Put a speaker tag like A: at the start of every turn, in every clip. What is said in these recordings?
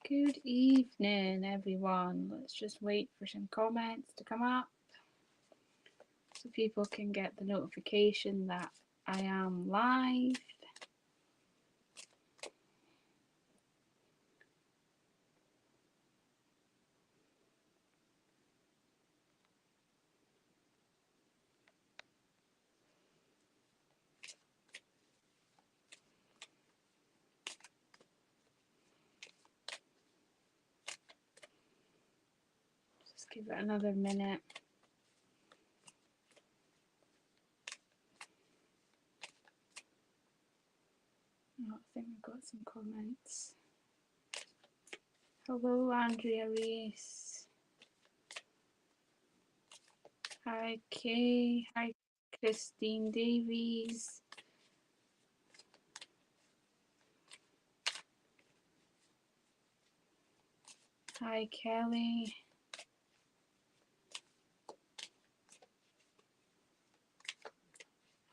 A: Good evening, everyone. Let's just wait for some comments to come up so people can get the notification that I am live. Just give it another minute. Oh, I think I've got some comments. Hello, Andrea Reese. Hi, Kay. Hi, Christine Davies. Hi, Kelly.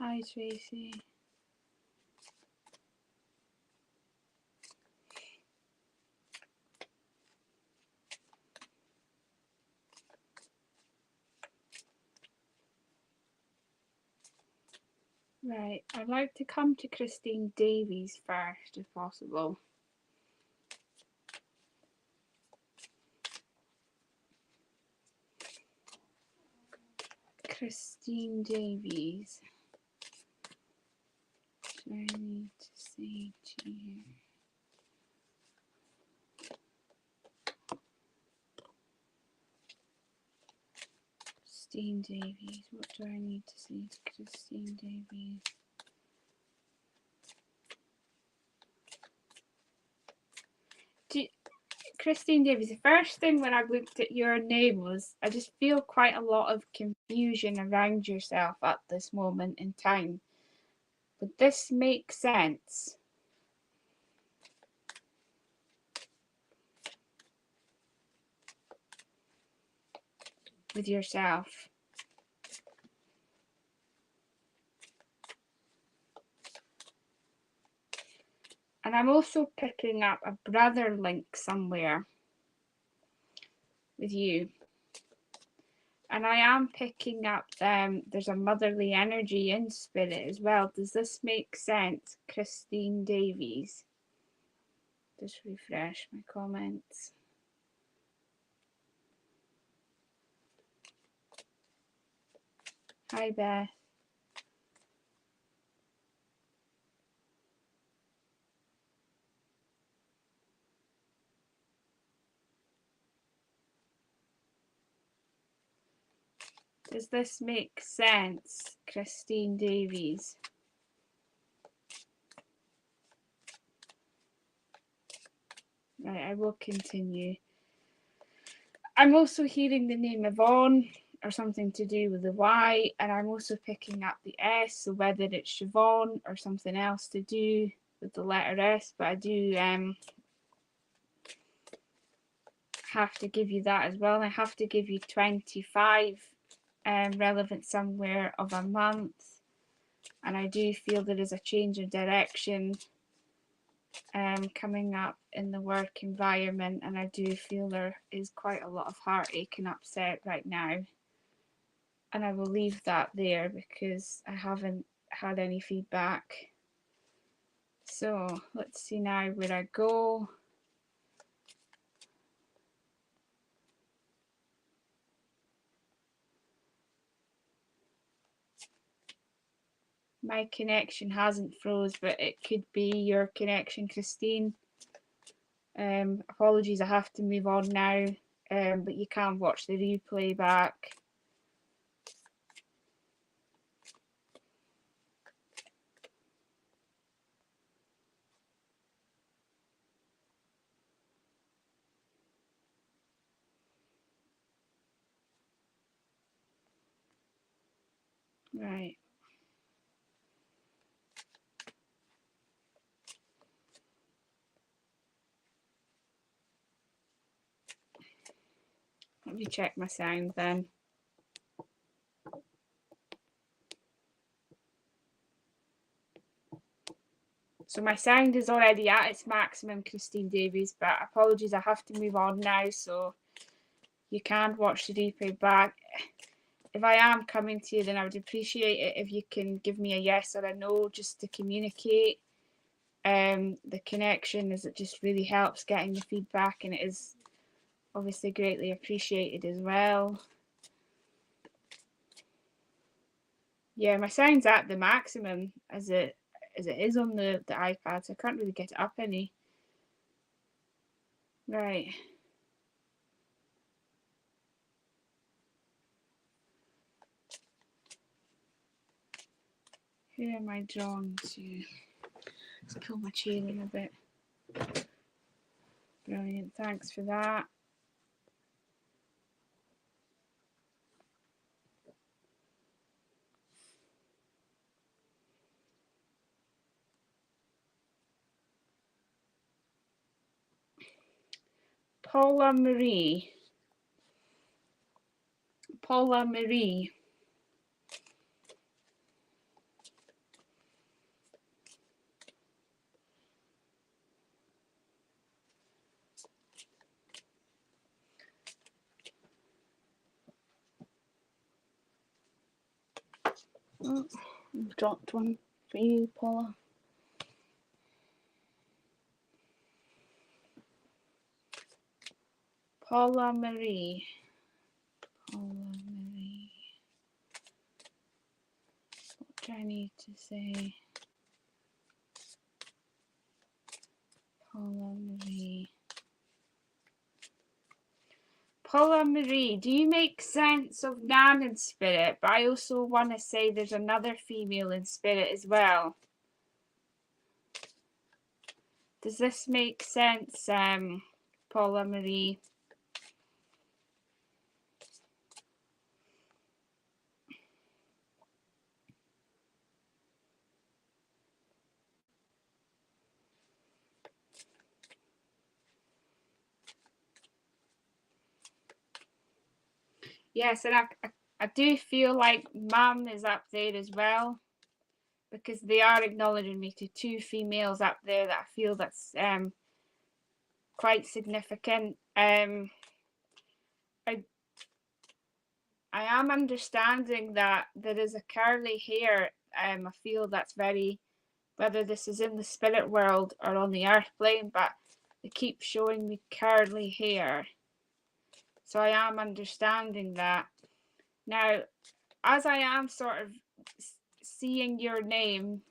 A: Hi, Tracy. Right, I'd like to come to Christine Davies first, if possible. Christine Davies. What do I need to say to you? Christine Davies. What do I need to say to Christine Davies? Christine Davies, the first thing when I looked at your name was I just feel quite a lot of confusion around yourself at this moment in time. Would this make sense? With yourself? And I'm also picking up a brother link somewhere with you. And I am picking up there's a motherly energy in spirit as well. Does this make sense, Christine Davies? Just refresh my comments. Hi, Beth. Does this make sense, Christine Davies? Right, I will continue. I'm also hearing the name Yvonne or something to do with the Y, and I'm also picking up the S, so whether it's Siobhan or something else to do with the letter S, but I do have to give you that as well. I have to give you 25 relevant somewhere of a month, and I do feel there is a change of direction coming up in the work environment, and I do feel there is quite a lot of heartache and upset right now, and I will leave that there because I haven't had any feedback. So let's see now where I go. My connection hasn't froze, but it could be your connection, Christine. Apologies, I have to move on now, but you can watch the replay back. Right. Let me check my sound then. So my sound is already at its maximum, Christine Davies, but apologies, I have to move on now, so you can watch the replay back. If I am coming to you, then I would appreciate it if you can give me a yes or a no, just to communicate. The connection, as it just really helps getting the feedback, and it is obviously greatly appreciated as well. Yeah, my sound's at the maximum as it is on the iPad, so I can't really get it up any. Right. Who am I drawn to? Let's pull my chair in a bit. Brilliant, thanks for that. Paula Marie. Paula Marie. Oh, I've dropped one for you, Paula. Paula Marie. Paula Marie. What do I need to say? Paula Marie. Paula Marie, do you make sense of Nan in spirit? But I also want to say there's another female in spirit as well. Does this make sense, Paula Marie? Yes, and I do feel like Mum is up there as well, because they are acknowledging me to two females up there that I feel that's quite significant. I am understanding that there is a curly hair. I feel that's very, whether this is in the spirit world or on the earth plane, but they keep showing me curly hair. So I am understanding that. Now, as I am sort of seeing your name,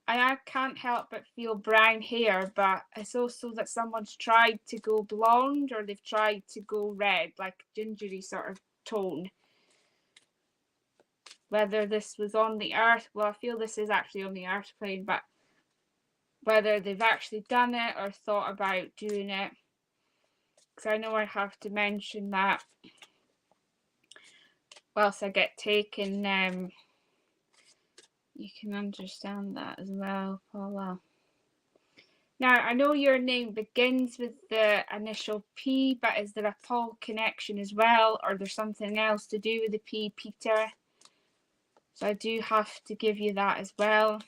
A: I can't help but feel brown hair, but it's also that someone's tried to go blonde, or they've tried to go red, like gingery sort of tone. Whether this was on the earth, well, I feel this is actually on the earth plane, but whether they've actually done it or thought about doing it, because I know I have to mention that whilst I get taken. You can understand that as well, Paula. Now, I know your name begins with the initial P, but is there a Paul connection as well, or there's something else to do with the P, Peter? So I do have to give you that as well.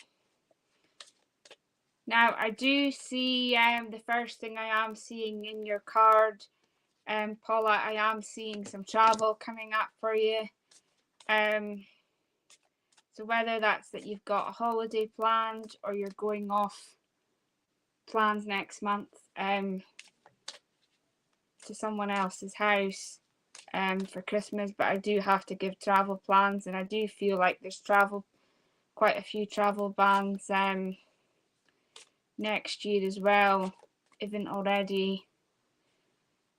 A: Now, I do see the first thing I am seeing in your card, Paula, I am seeing some travel coming up for you. So whether that's that you've got a holiday planned, or you're going off plans next month to someone else's house for Christmas, but I do have to give travel plans, and I do feel like there's quite a few travel bans next year as well, even already.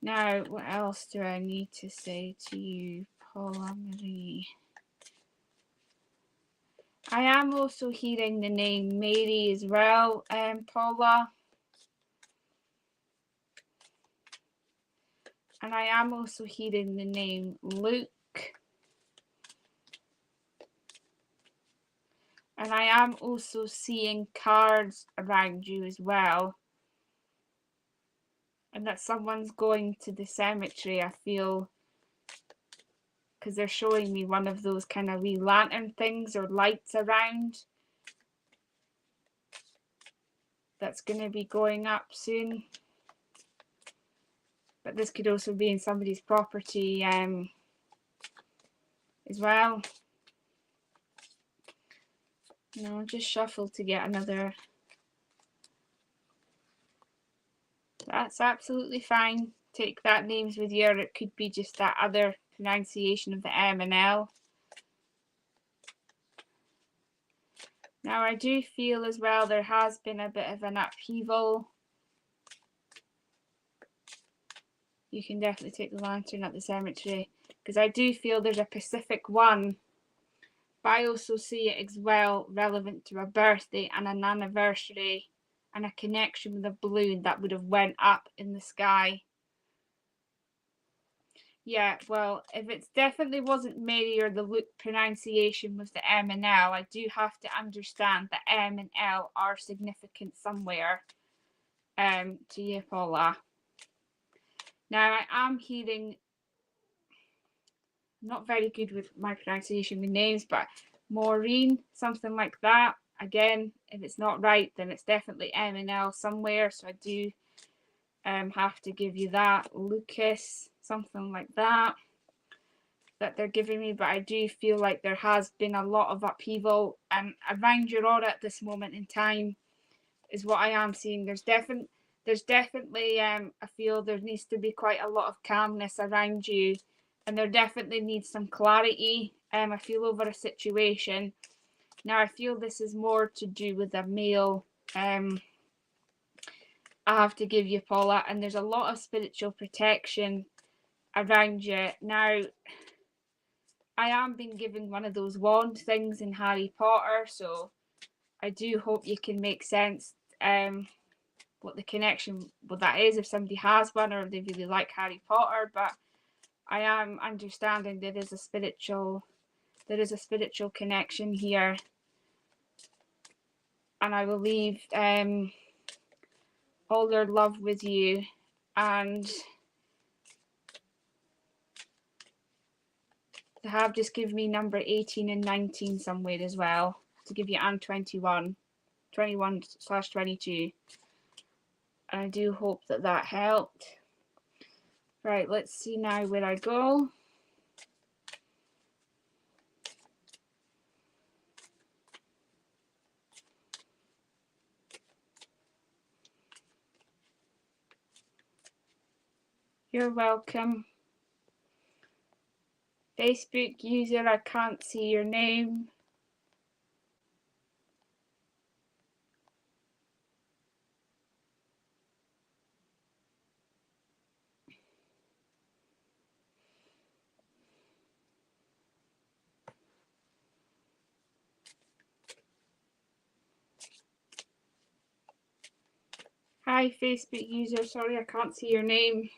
A: Now, what else do I need to say to you, Paula Marie? I am also hearing the name Mary as well, Paula. And I am also hearing the name Luke. And I am also seeing cards around you as well. And that someone's going to the cemetery, I feel, because they're showing me one of those kind of wee lantern things or lights around. that's going to be going up soon. But this could also be in somebody's property as well. No, just shuffle to get another. That's absolutely fine. Take that names with you, or it could be just that other pronunciation of the M and L. Now I do feel as well there has been a bit of an upheaval. You can definitely take the lantern at the cemetery, because I do feel there's a Pacific one, but I also see it as well relevant to a birthday and an anniversary and a connection with a balloon that would have went up in the sky. Yeah, well, if it definitely wasn't Mary or the pronunciation was the M and L, I do have to understand that M and L are significant somewhere to you, Paula. Now, I am hearing, I'm not very good with my pronunciation with names, but Maureen, something like that. Again, if it's not right, then it's definitely M and L somewhere, so I do have to give you that. Lucas, something like that they're giving me, but I do feel like there has been a lot of upheaval around your aura at this moment in time is what I am seeing. There's definitely I feel there needs to be quite a lot of calmness around you, and there definitely needs some clarity I feel over a situation. Now I feel this is more to do with a male I have to give you, Paula, and there's a lot of spiritual protection around you. Now I am being given one of those wand things in Harry Potter, so I do hope you can make sense what the connection with that is, if somebody has one or if they really like Harry Potter. But I am understanding there is a spiritual connection here, and I will leave all their love with you. And they have just given me number 18 and 19 somewhere as well, to give you, and 21/22. And I do hope that helped. Right, let's see now where I go. You're welcome. Facebook user, I can't see your name. Hi, Facebook user. Sorry, I can't see your name.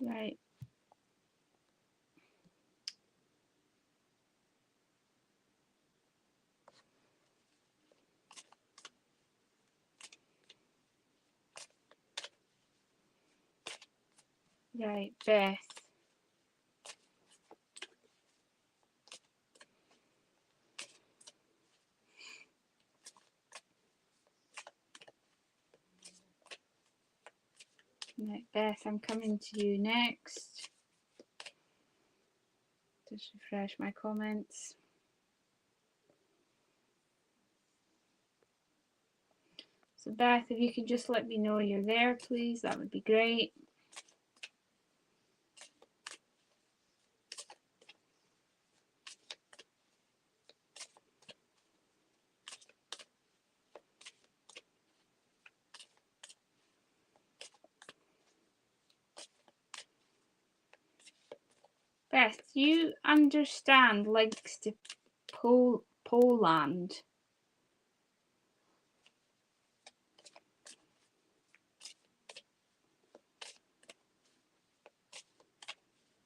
A: Right. Right, Beth. Right, Beth, I'm coming to you next. Just refresh my comments. So Beth, if you could just let me know you're there, please, that would be great. Beth, do you understand links to Poland?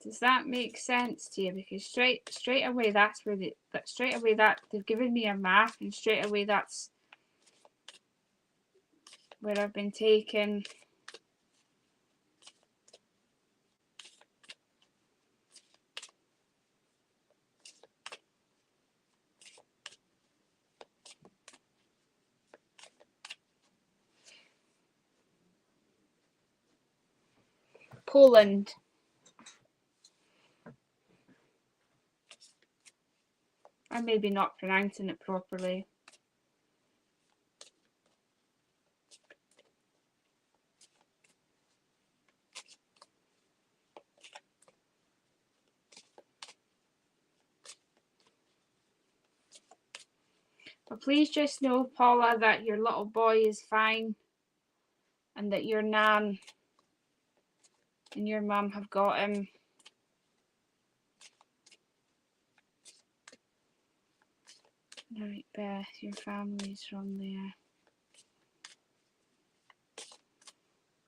A: Does that make sense to you? Because straight away that's where that they've given me a map, and straight away that's where I've been taken. Poland. I'm maybe not pronouncing it properly. But please just know, Paula, that your little boy is fine, and that your nan and your mum have got him. Right, Beth, your family's from there.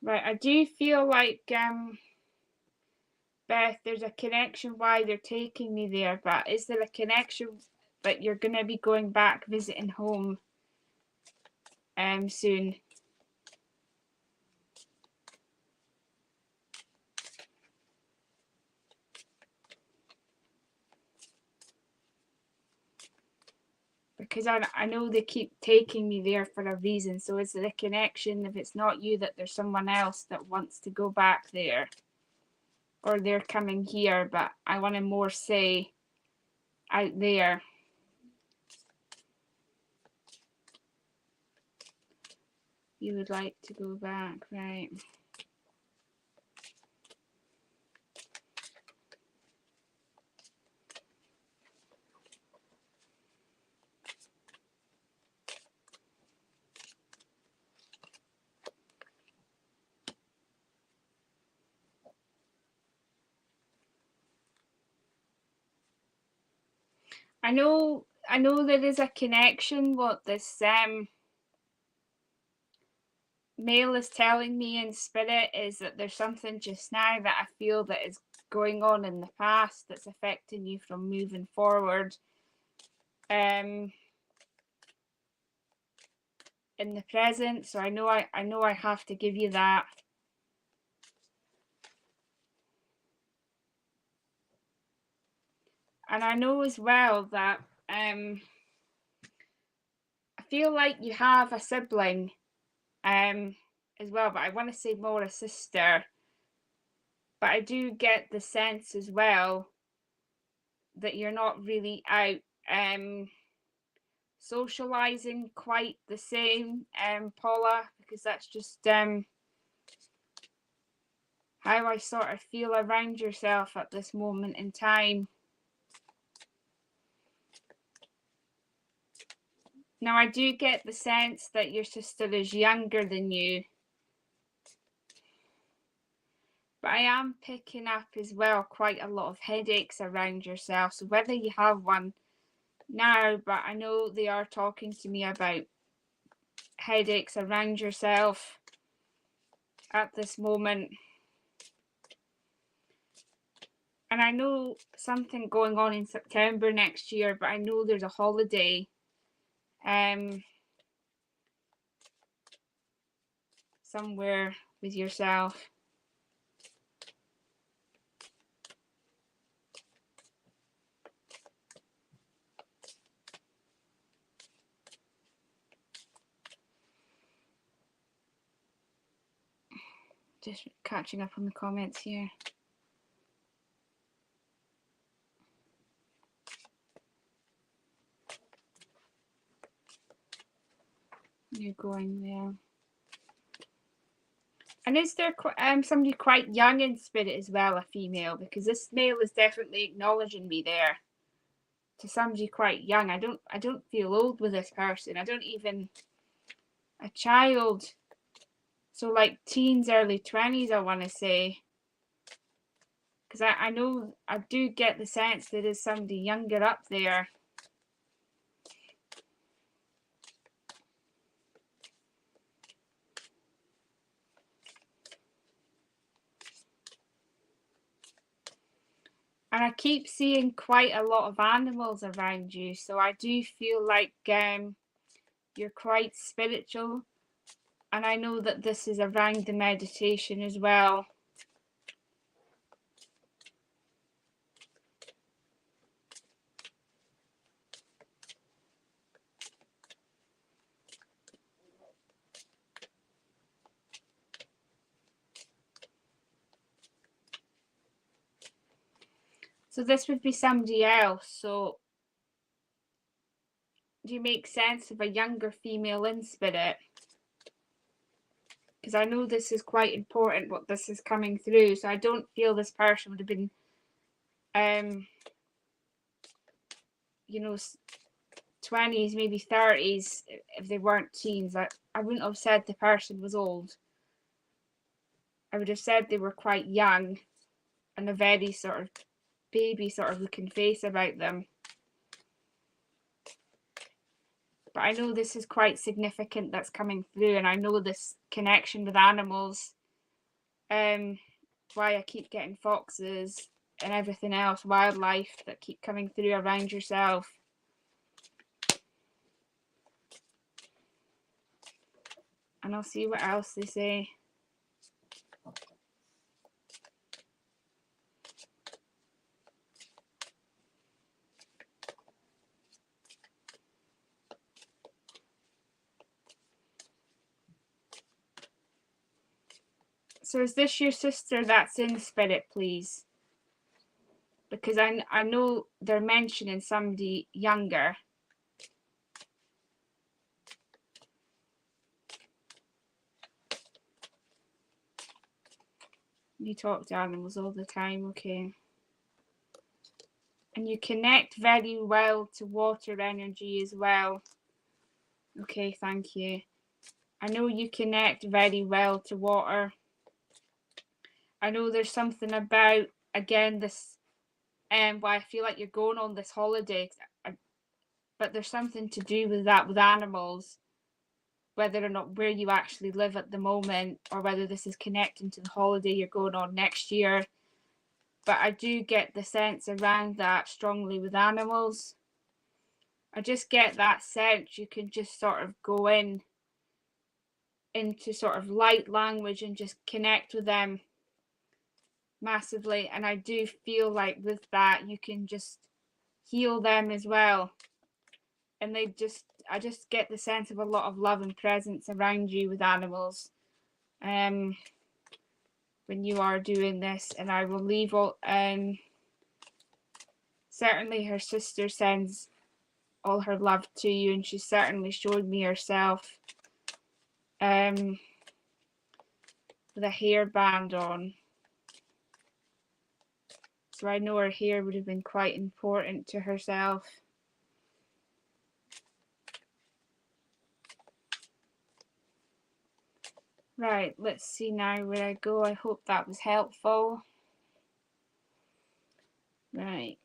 A: Right, I do feel like, Beth, there's a connection why they're taking me there, but is there a connection that you're going to be going back visiting home soon? Because I know they keep taking me there for a reason. So is there a connection, if it's not you, that there's someone else that wants to go back there? Or they're coming here, but I want to more say out there. You would like to go back, right? I know there is a connection. What this male is telling me in spirit is that there's something just now that I feel that is going on in the past that's affecting you from moving forward. In the present. So I know I have to give you that. And I know as well that I feel like you have a sibling as well, but I want to say more a sister. But I do get the sense as well that you're not really out socializing quite the same, Paula, because that's just how I sort of feel around yourself at this moment in time. Now, I do get the sense that your sister is younger than you, but I am picking up as well quite a lot of headaches around yourself. So whether you have one now, but I know they are talking to me about headaches around yourself at this moment. And I know something going on in September next year, but I know there's a holiday somewhere with yourself. Just catching up on the comments here. You're going there. And is there somebody quite young in spirit as well, a female? Because this male is definitely acknowledging me there to somebody quite young. I don't feel old with this person. I don't even a child. So like teens, early 20s, I want to say. Because I know I do get the sense there is somebody younger up there. And I keep seeing quite a lot of animals around you, so I do feel like you're quite spiritual. And I know that this is around the meditation as well. So this would be somebody else. So do you make sense of a younger female in spirit? Because I know this is quite important, what this is coming through. So I don't feel this person would have been, you know, 20s, maybe 30s, if they weren't teens. I wouldn't have said the person was old. I would have said they were quite young and a very sort of baby sort of looking face about them. But I know this is quite significant that's coming through, and I know this connection with animals, why I keep getting foxes and everything else, wildlife that keep coming through around yourself. And I'll see what else they say. So is this your sister that's in spirit, please? Because I know they're mentioning somebody younger. You talk to animals all the time, okay. And you connect very well to water energy as well. Okay, thank you. I know you connect very well to water. I know there's something about, again, this, why I feel like you're going on this holiday, but there's something to do with that with animals, whether or not where you actually live at the moment, or whether this is connecting to the holiday you're going on next year. But I do get the sense around that strongly with animals. I just get that sense you can just sort of go into sort of light language and just connect with them massively. And I do feel like with that you can just heal them as well. And I just get the sense of a lot of love and presence around you with animals when you are doing this. And I will leave all, certainly her sister sends all her love to you, and she certainly showed me herself with a hairband on. So I know her hair would have been quite important to herself. Right, let's see now where I go. I hope that was helpful. Right.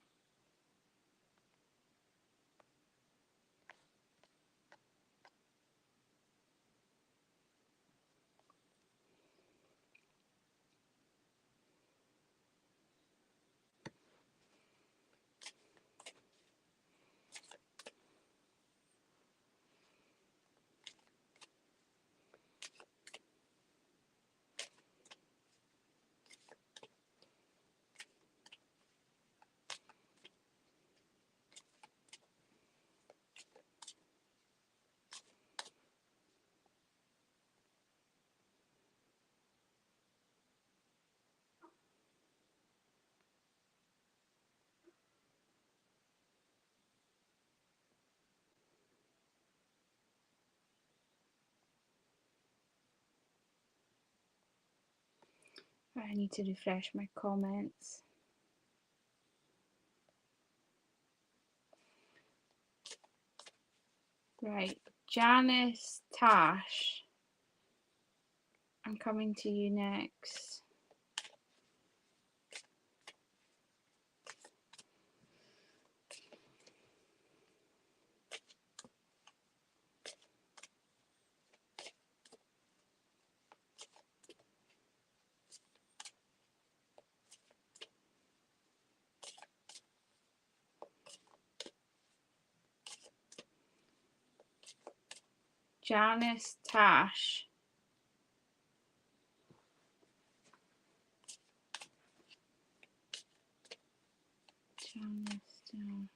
A: I need to refresh my comments. Right, Janice Tash, I'm coming to you next. Janice Tash. Janice Tash.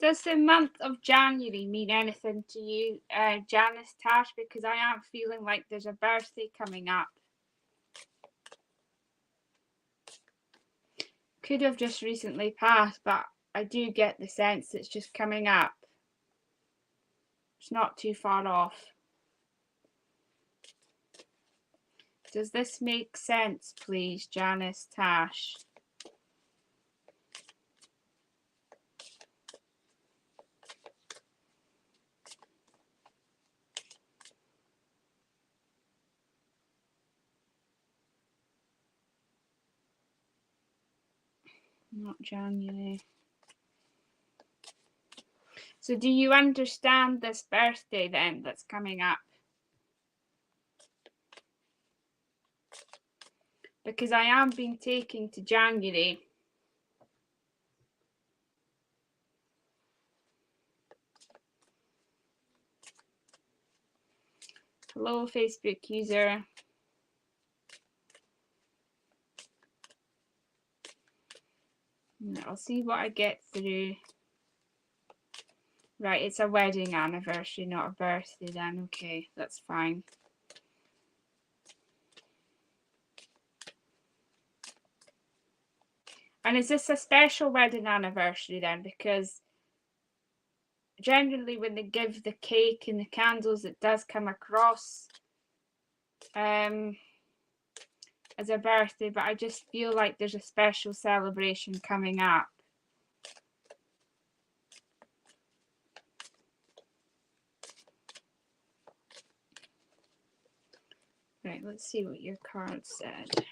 A: Does the month of January mean anything to you, Janice Tash? Because I am feeling like there's a birthday coming up. Could have just recently passed, but I do get the sense it's just coming up. It's not too far off. Does this make sense, please, Janice Tash? Not January. So do you understand this birthday then that's coming up? Because I am being taken to January. Hello, Facebook user. I'll see what I get through. Right, it's a wedding anniversary, not a birthday then. Okay, that's fine. And is this a special wedding anniversary then? Because generally when they give the cake and the candles, it does come across as a birthday, but I just feel like there's a special celebration coming up. Right, let's see what your card said.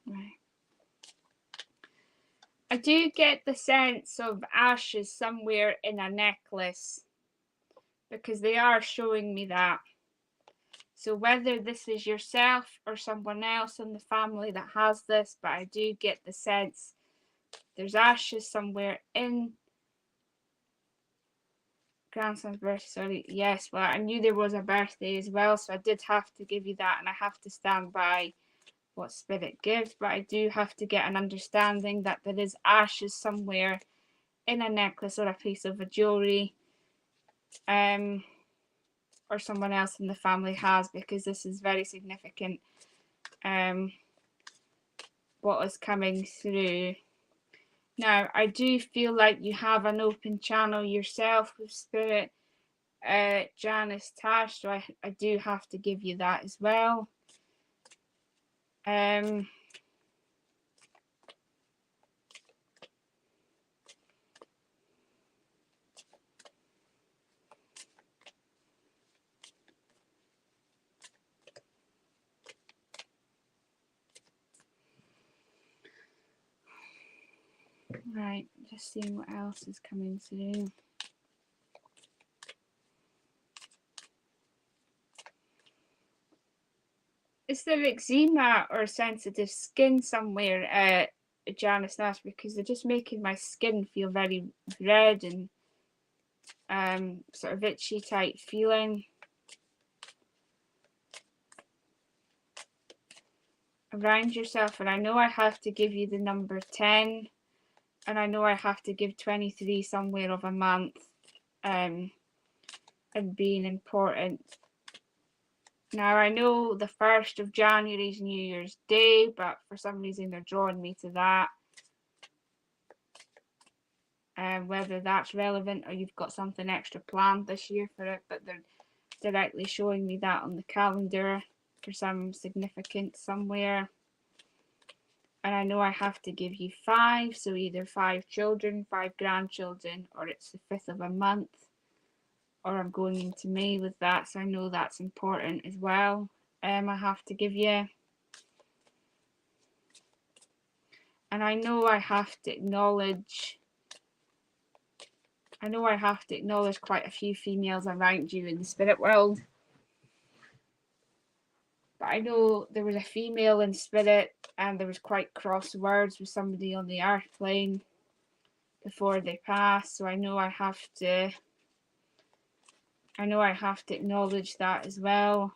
A: Right. I do get the sense of ashes somewhere in a necklace, because they are showing me that. So whether this is yourself or someone else in the family that has this, but I do get the sense there's ashes somewhere in grandson's birthday. Sorry, yes, well, I knew there was a birthday as well, so I did have to give you that, and I have to stand by what spirit gives, but I do have to get an understanding that there is ashes somewhere in a necklace or a piece of a jewelry, or someone else in the family has, because this is very significant, what is coming through. Now, I do feel like you have an open channel yourself with spirit, Janice Tash, so I do have to give you that as well. Right, just seeing what else is coming through. Is there eczema or sensitive skin somewhere, Janice Nash? Because they're just making my skin feel very red and sort of itchy type feeling. Around yourself, and I know I have to give you the number 10, and I know I have to give 23 somewhere of a month, and being important. Now, I know the 1st of January is New Year's Day, but for some reason they're drawing me to that. Whether that's relevant or you've got something extra planned this year for it, but they're directly showing me that on the calendar for some significance somewhere. And I know I have to give you 5, so either 5 children, 5 grandchildren, or it's the 5th of a month, or I'm going into May with that, so I know that's important as well. I have to give you. And I know I have to acknowledge quite a few females around you in the spirit world. But I know there was a female in spirit, and there was quite cross words with somebody on the earth plane before they passed. So I know I have to acknowledge that as well.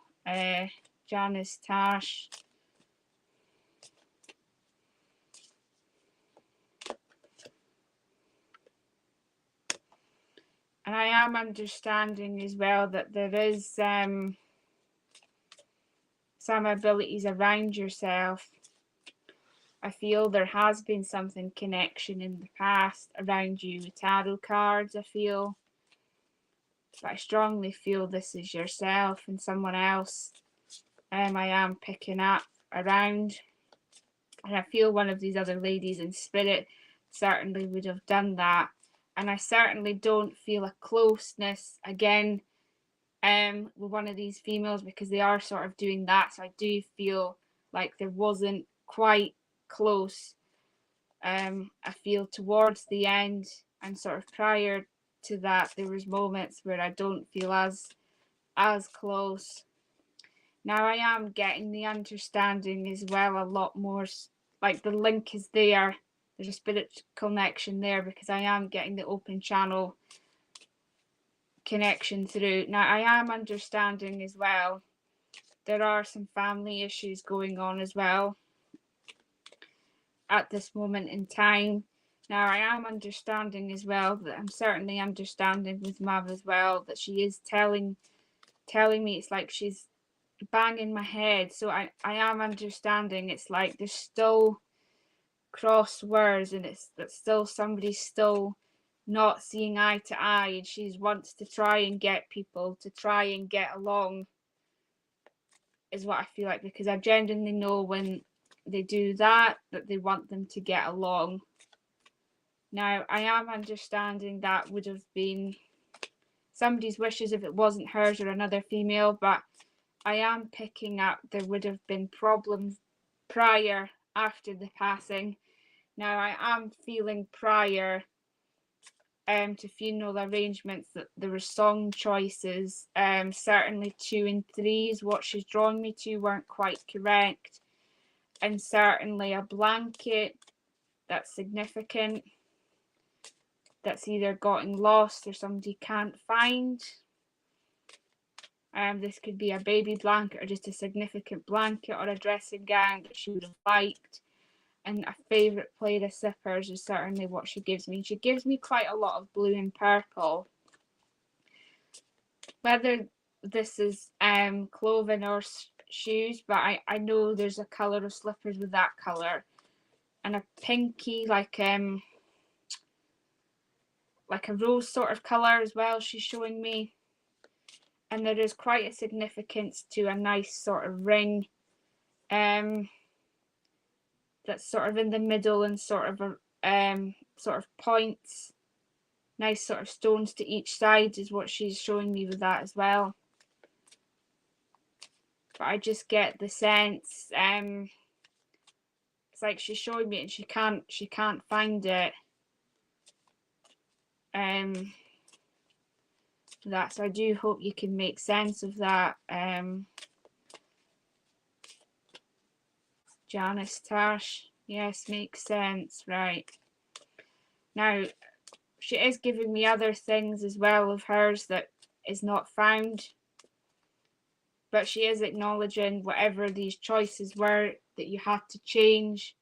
A: Janice Tash. And I am understanding as well that there is some abilities around yourself. I feel there has been something connection in the past around you with tarot cards, I feel. But I strongly feel this is yourself and someone else. I am picking up around. And I feel one of these other ladies in spirit certainly would have done that. And I certainly don't feel a closeness again with one of these females, because they are sort of doing that. So I do feel like there wasn't quite close. I feel towards the end and sort of prior to that, there was moments where I don't feel as close. Now I am getting the understanding as well a lot more, like the link is there. There's a spirit connection there, because I am getting the open channel connection through. Now I am understanding as well there are some family issues going on as well at this moment in time. Now I am understanding as well that I'm certainly understanding with Mav as well that she is telling me it's like she's banging my head. So I am understanding it's like there's still cross words, and it's that still somebody's still not seeing eye to eye, and she wants to try and get people to try and get along, is what I feel like, because I genuinely know when they do that they want them to get along. Now I am understanding that would have been somebody's wishes if it wasn't hers or another female, but I am picking up there would have been problems prior, after the passing. Now I am feeling prior to funeral arrangements that there were song choices, certainly 2 and 3 is what she's drawn me to, weren't quite correct, and certainly a blanket that's significant that's either gotten lost or somebody can't find. This could be a baby blanket or just a significant blanket or a dressing gown that she would have liked. And a favourite pair of slippers is certainly what she gives me. She gives me quite a lot of blue and purple. Whether this is clothing or shoes, but I know there's a colour of slippers with that colour. And a pinky, like a rose sort of colour as well she's showing me. And there is quite a significance to a nice sort of ring that's sort of in the middle and sort of points, nice sort of stones to each side is what she's showing me with that as well. But I just get the sense it's like she's showing me and she can't find it. That, so I do hope you can make sense of that. Janice Tash, yes, makes sense, right. Now she is giving me other things as well of hers that is not found, but she is acknowledging whatever these choices were that you had to change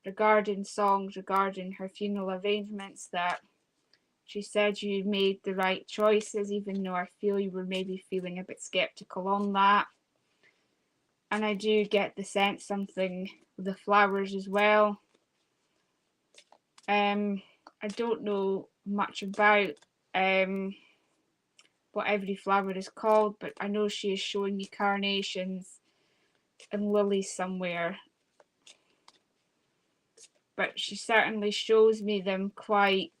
A: regarding songs, regarding her funeral arrangements, that she said you made the right choices, even though I feel you were maybe feeling a bit skeptical on that. And I do get the sense something with the flowers as well. I don't know much about what every flower is called, but I know she is showing me carnations and lilies somewhere. But she certainly shows me them quite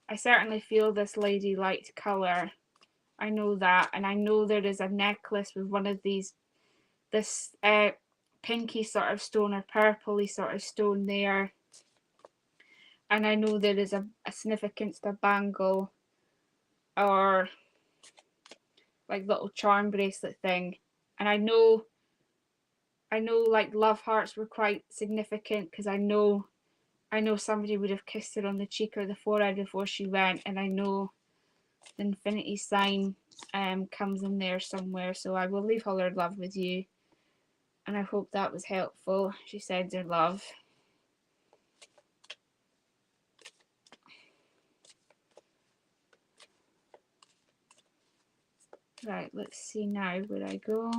A: I certainly feel this lady liked colour. I know that, and I know there is a necklace with one of these, this pinky sort of stone or purpley sort of stone there. And I know there is a significance to a bangle or like little charm bracelet thing. And I know like love hearts were quite significant, because I know somebody would have kissed her on the cheek or the forehead before she went, and I know the infinity sign comes in there somewhere. So I will leave all her love with you, and I hope that was helpful. She sends her love. Right, let's see now where I go.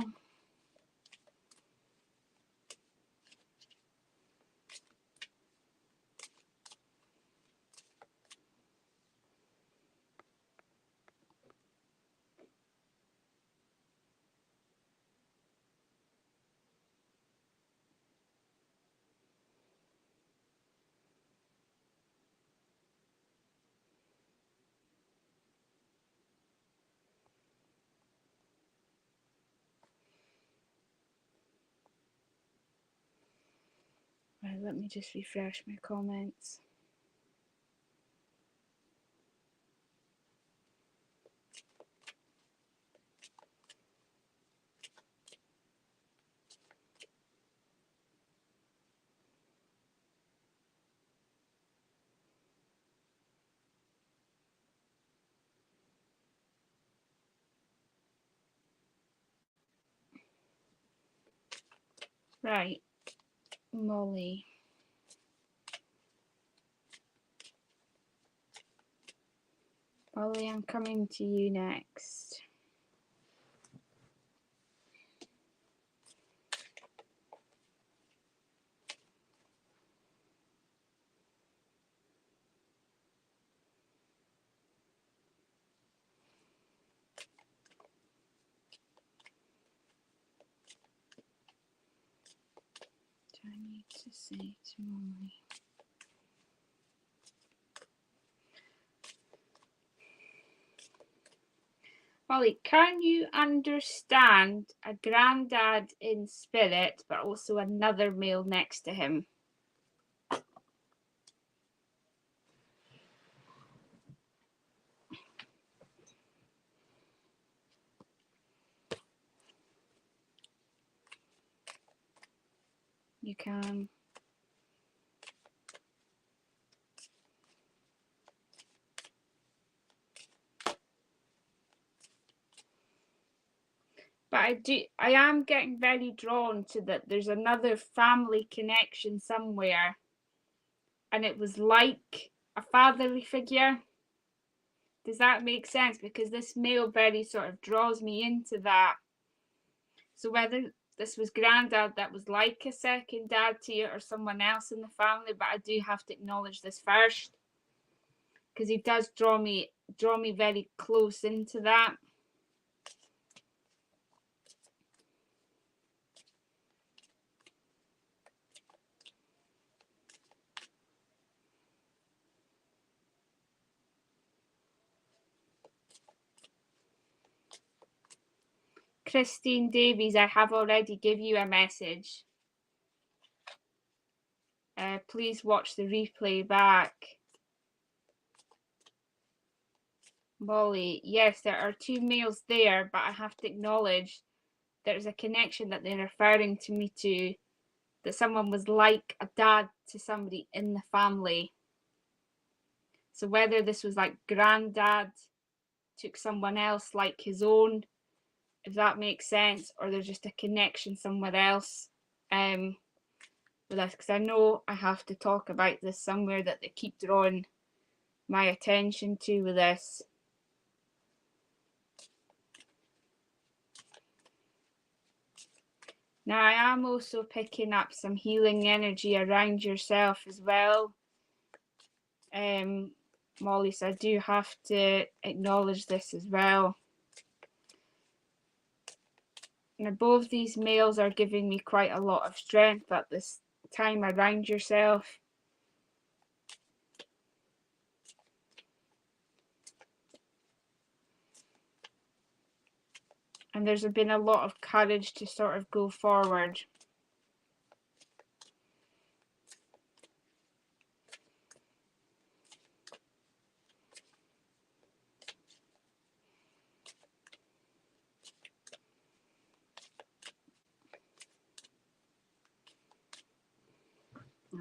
A: Right, let me just refresh my comments. Right, Molly. Molly, I'm coming to you next. I need to say to Molly. Molly, can you understand a granddad in spirit, but also another male next to him? You can. But I am getting very drawn to that there's another family connection somewhere, and it was like a fatherly figure. Does that make sense? Because this male very sort of draws me into that. So whether this was granddad that was like a second dad to you or someone else in the family, but I do have to acknowledge this first, because he does draw me very close into that. Christine Davies, I have already given you a message. Please watch the replay back. Molly, yes, there are two males there, but I have to acknowledge there's a connection that they're referring to me to, that someone was like a dad to somebody in the family. So whether this was like granddad took someone else like his own, if that makes sense, or there's just a connection somewhere else with this, because I know I have to talk about this somewhere that they keep drawing my attention to with this. Now I am also picking up some healing energy around yourself as well, Molly, so I do have to acknowledge this as well. Now both these males are giving me quite a lot of strength at this time around yourself. And there's been a lot of courage to sort of go forward.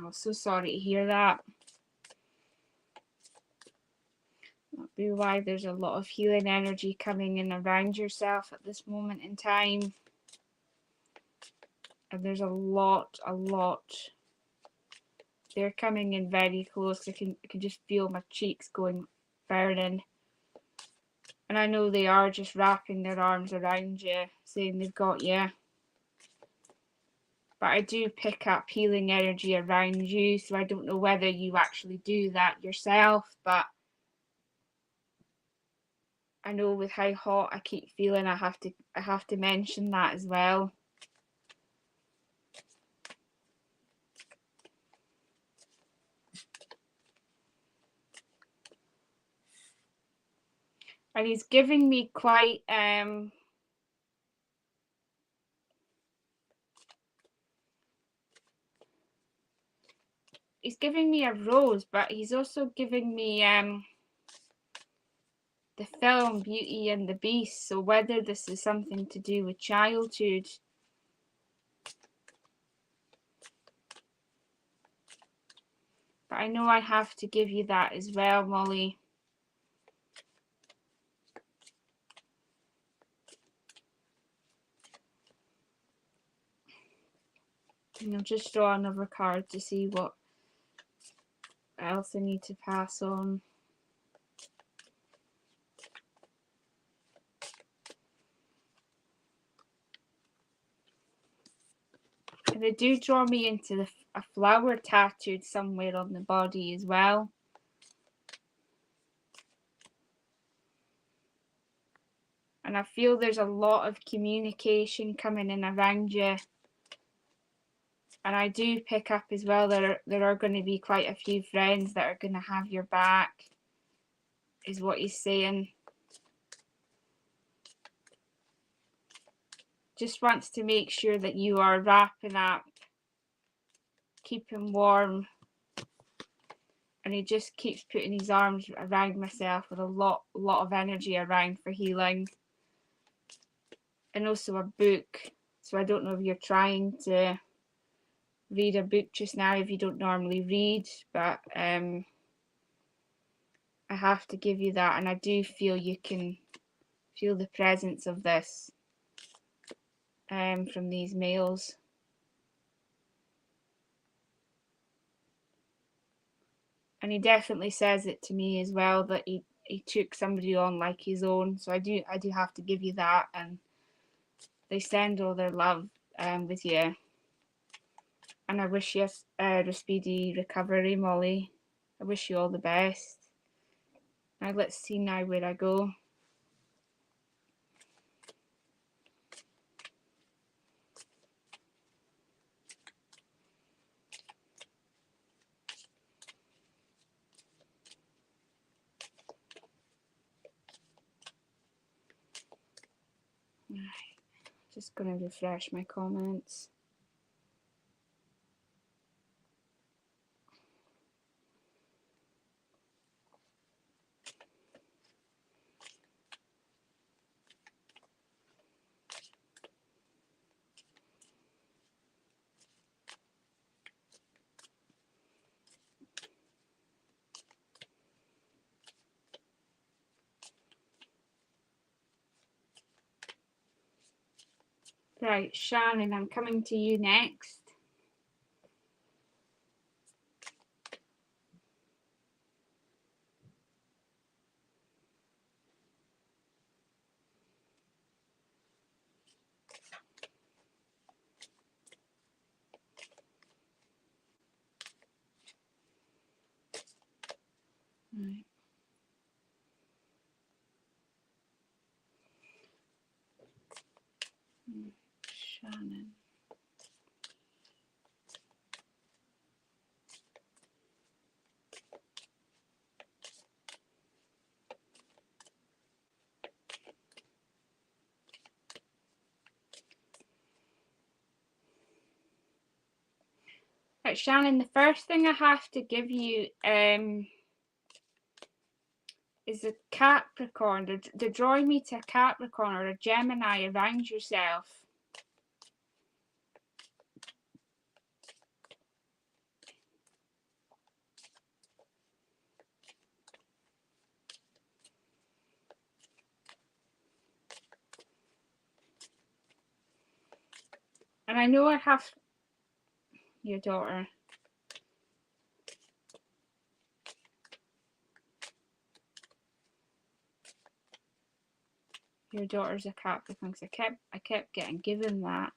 A: I'm so sorry to hear that. That'd be why there's a lot of healing energy coming in around yourself at this moment in time. And there's a lot. They're coming in very close. I can just feel my cheeks going burning. And I know they are just wrapping their arms around you, saying they've got you. But I do pick up healing energy around you, so I don't know whether you actually do that yourself, but I know with how hot I keep feeling, I have to mention that as well. And he's giving me quite he's giving me a rose, but he's also giving me the film Beauty and the Beast. So whether this is something to do with childhood. But I know I have to give you that as well, Molly. And I'll just draw another card to see what else I need to pass on. And they do draw me into a flower tattooed somewhere on the body as well. And I feel there's a lot of communication coming in around you. And I do pick up as well there are going to be quite a few friends that are going to have your back, is what he's saying. Just wants to make sure that you are wrapping up, keeping warm. And he just keeps putting his arms around myself with a lot of energy around for healing. And also a book. So I don't know if you're trying to read a book just now, if you don't normally read, but I have to give you that. And I do feel you can feel the presence of this from these males. And he definitely says it to me as well, that he took somebody on like his own. So I do have to give you that. And they send all their love with you. And I wish you a speedy recovery, Molly. I wish you all the best. Now let's see now where I go. Just going to refresh my comments. Right, Shannon, I'm coming to you next. Right. Shannon. Right, Shannon, the first thing I have to give you is a Capricorn. They're drawing me to a Capricorn or a Gemini around yourself. And I know I have your daughter. Your daughter's a Capricorn. I kept getting given that.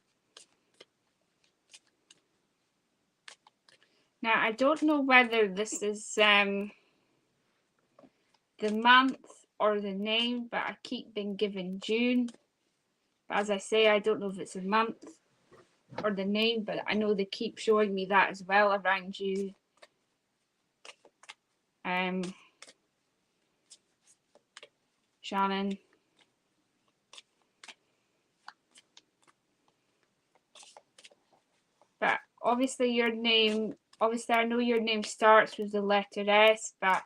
A: Now I don't know whether this is the month or the name, but I keep being given June. But as I say, I don't know if it's a month or the name, but I know they keep showing me that as well around you. Shannon. But obviously your name, I know your name starts with the letter S, but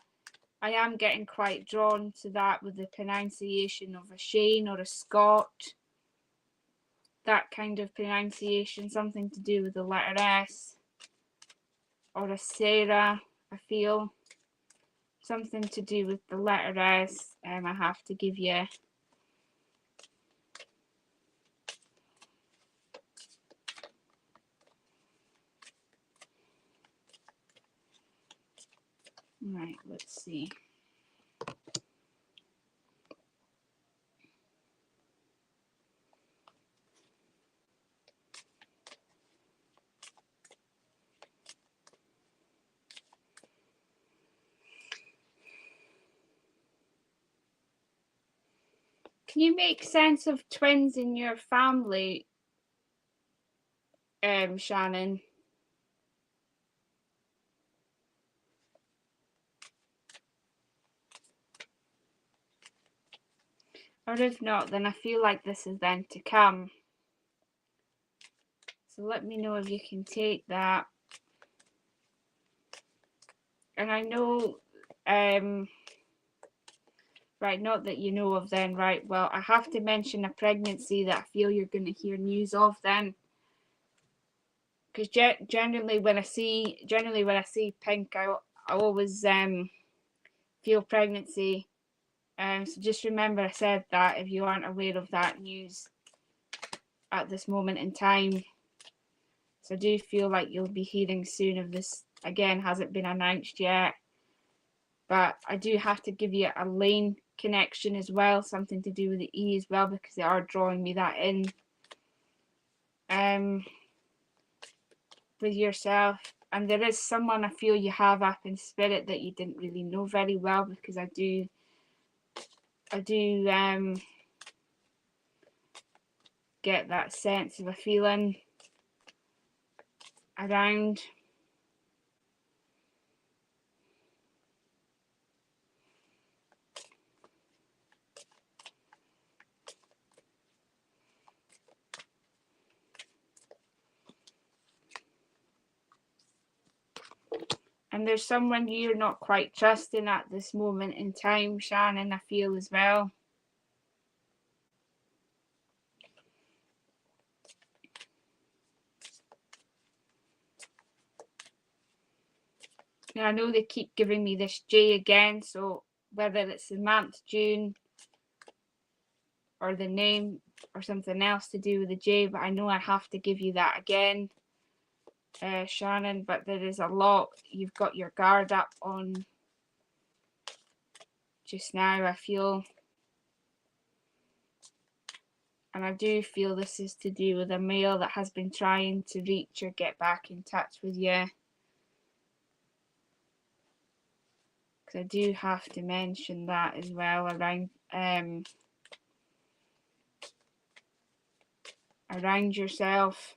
A: I am getting quite drawn to that with the pronunciation of a Shane or a Scott. That kind of pronunciation, something to do with the letter S. Or a Sarah, I feel. Something to do with the letter S. I have to give you. Right, let's see. Can you make sense of twins in your family, Shannon? Or if not, then I feel like this is then to come. So let me know if you can take that. And I know, right, not that you know of then, right, well, I have to mention a pregnancy that I feel you're going to hear news of then. Because generally when I see pink, I always feel pregnancy. So just remember I said that if you aren't aware of that news at this moment in time. So I do feel like you'll be hearing soon of this. Again, hasn't been announced yet. But I do have to give you a lane connection as well, something to do with the E as well, because they are drawing me that in. With yourself. And there is someone I feel you have up in spirit that you didn't really know very well, because I do get that sense of a feeling around. And there's someone you're not quite trusting at this moment in time, Shannon, I feel as well. Now I know they keep giving me this J again, so whether it's the month, June, or the name, or something else to do with the J, but I know I have to give you that again, Shannon. But there is a lot you've got your guard up on just now, I feel. And I do feel this is to do with a male that has been trying to reach or get back in touch with you. Because I do have to mention that as well around yourself.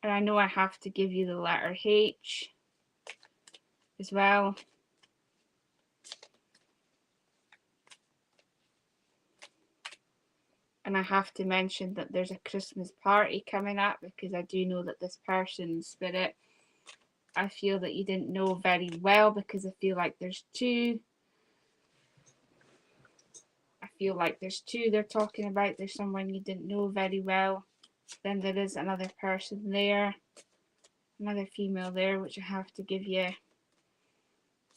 A: And I know I have to give you the letter H as well. And I have to mention that there's a Christmas party coming up, because I do know that this person, spirit, I feel that you didn't know very well, because I feel like there's two. I feel like there's two they're talking about. There's someone you didn't know very well. Then there is another person there, another female there, which I have to give you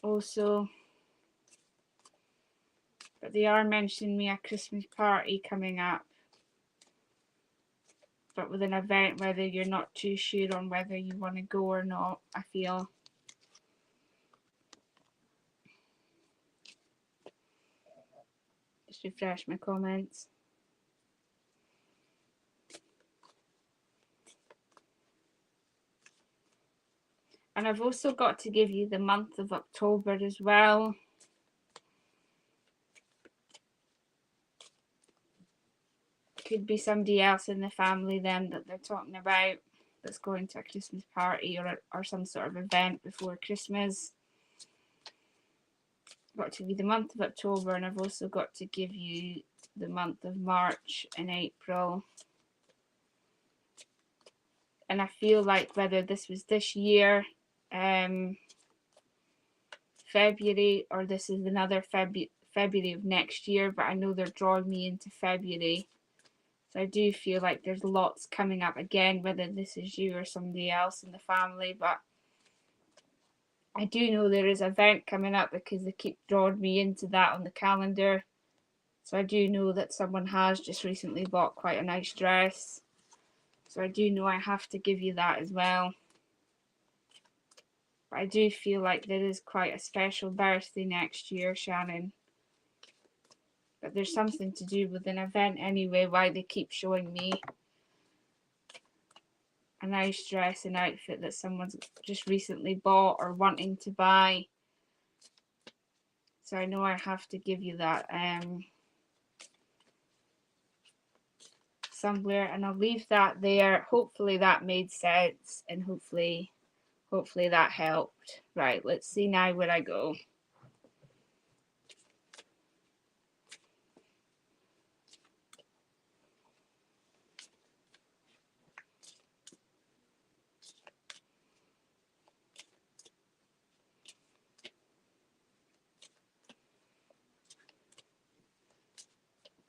A: also. But they are mentioning me a Christmas party coming up. But with an event whether you're not too sure on whether you want to go or not, I feel. Just refresh my comments. And I've also got to give you the month of October as well. Could be somebody else in the family then that they're talking about that's going to a Christmas party or some sort of event before Christmas. I've got to give you the month of October, and I've also got to give you the month of March and April. And I feel like whether this was this year, February, or this is another February of next year, but I know they're drawing me into February. So I do feel like there's lots coming up again, whether this is you or somebody else in the family. But I do know there is an event coming up because they keep drawing me into that on the calendar. So I do know that someone has just recently bought quite a nice dress. So I do know I have to give you that as well. But I do feel like there is quite a special birthday next year, Shannon. But there's something to do with an event anyway, why they keep showing me a nice dress and outfit that someone's just recently bought or wanting to buy. So I know I have to give you that somewhere, and I'll leave that there. Hopefully that made sense, and hopefully that helped. Right, let's see now where I go.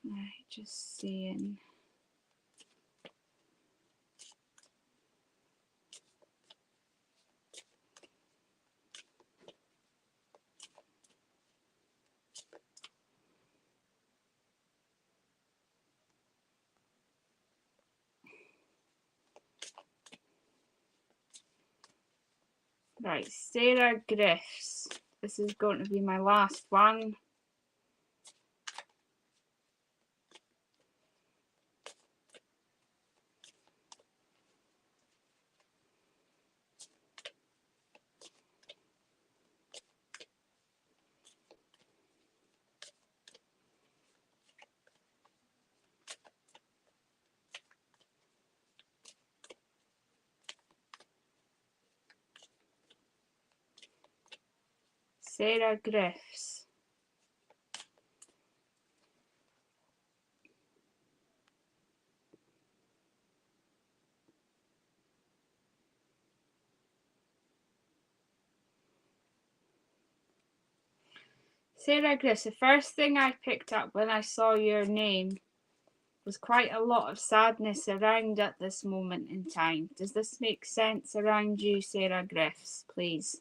A: Right, just seeing. Right, Sarah Griffiths. This is going to be my last one. Sarah Griffiths. Sarah Griffiths, the first thing I picked up when I saw your name was quite a lot of sadness around at this moment in time. Does this make sense around you, Sarah Griffiths, please?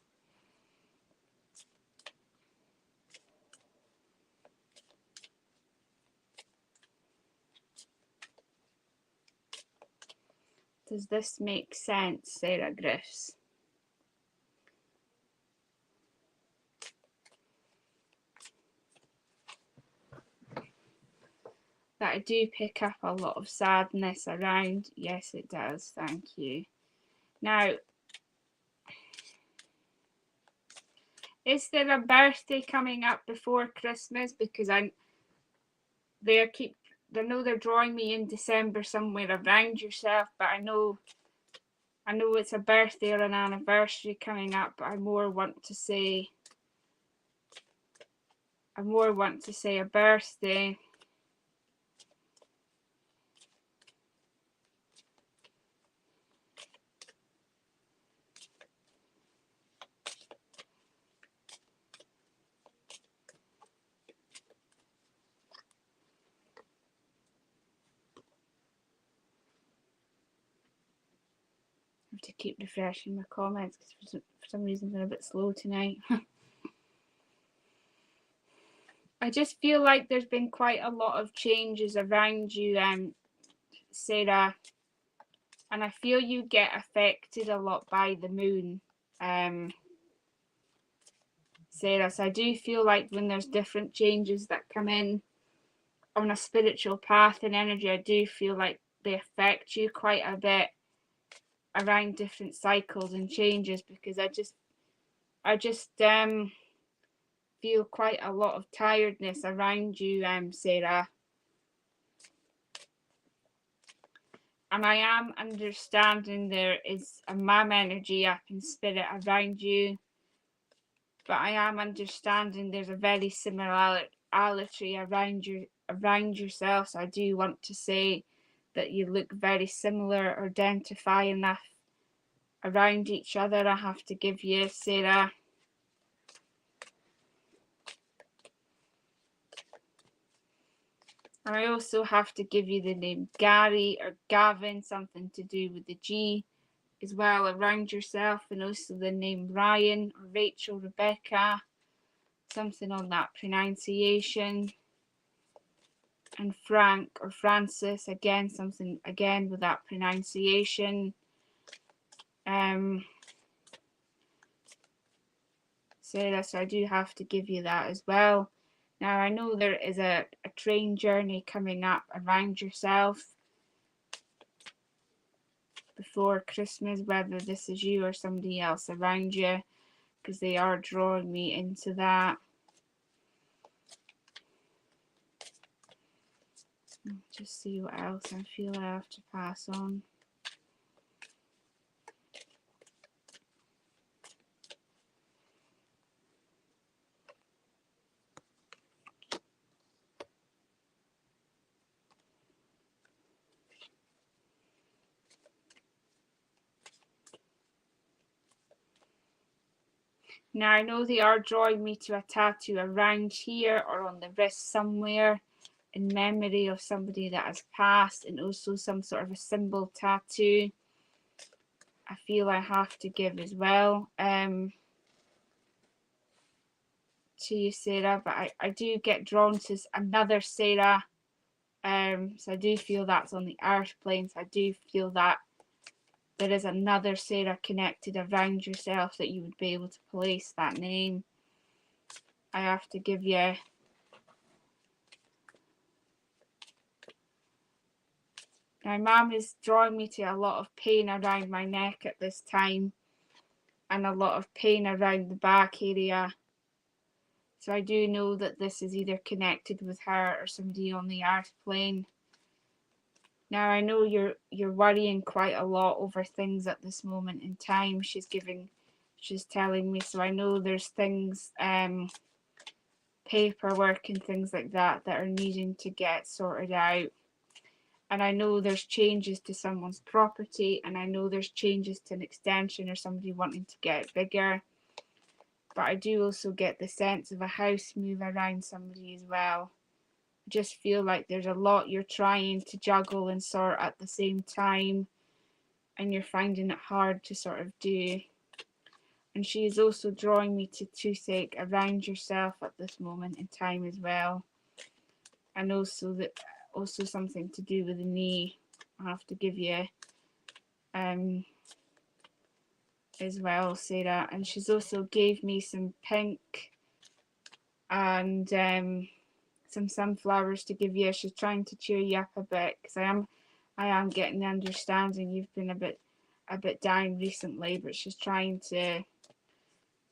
A: Does this make sense, Sarah Griffiths? That I do pick up a lot of sadness around. Yes, it does. Thank you. Now, is there a birthday coming up before Christmas? Because I know they're drawing me in December somewhere around yourself, but I know it's a birthday or an anniversary coming up, but I more want to say a birthday. I have to keep refreshing my comments because for some reason they're a bit slow tonight. I just feel like there's been quite a lot of changes around you, Sarah, and I feel you get affected a lot by the moon, Sarah. So I do feel like when there's different changes that come in on a spiritual path and energy, I do feel like they affect you quite a bit around different cycles and changes, because I just feel quite a lot of tiredness around you, Sarah. And I am understanding there is a mum energy up in spirit around you, but I am understanding there's a very similarity around yourself. So I do want to say that you look very similar, or identify enough around each other. I have to give you, Sarah. And I also have to give you the name Gary or Gavin, something to do with the G as well around yourself, and also the name Ryan or Rachel, Rebecca, something on that pronunciation, and Frank or Francis, again, something again with that pronunciation. Sarah, so I do have to give you that as well. Now I know there is a train journey coming up around yourself before Christmas, whether this is you or somebody else around you, because they are drawing me into that. Just see what else I feel I have to pass on. Now I know they are drawing me to a tattoo around here or on the wrist somewhere, in memory of somebody that has passed, and also some sort of a symbol tattoo I feel I have to give as well to you, Sarah. But I do get drawn to another Sarah, so I do feel that's on the earth plane. So I do feel that there is another Sarah connected around yourself that you would be able to place that name. I have to give you. My mum is drawing me to a lot of pain around my neck at this time, and a lot of pain around the back area. So I do know that this is either connected with her or somebody on the earth plane. Now I know you're worrying quite a lot over things at this moment in time. She's telling me, so I know there's things, paperwork and things like that are needing to get sorted out. And I know there's changes to someone's property, and I know there's changes to an extension or somebody wanting to get bigger. But I do also get the sense of a house move around somebody as well. I just feel like there's a lot you're trying to juggle and sort at the same time, and you're finding it hard to sort of do. And she is also drawing me to toothache around yourself at this moment in time as well. And also something to do with the knee I have to give you as well, Sarah. And she's also gave me some pink and some sunflowers to give you. She's trying to cheer you up a bit, because I am getting the understanding you've been a bit down recently, but she's trying to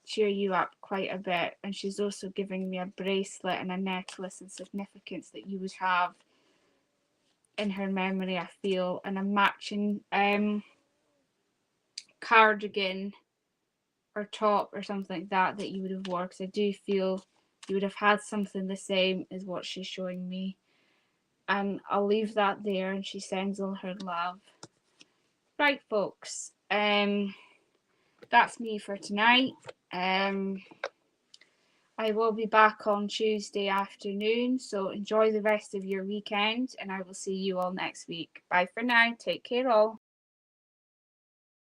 A: cheer you up quite a bit. And she's also giving me a bracelet and a necklace and significance that you would have in her memory, I feel, and a matching cardigan or top or something like that you would have worn, because I do feel you would have had something the same as what she's showing me. And I'll leave that there, and she sends all her love. Right, folks, that's me for tonight. I will be back on Tuesday afternoon, so enjoy the rest of your weekend, and I will see you all next week. Bye for now. Take care all.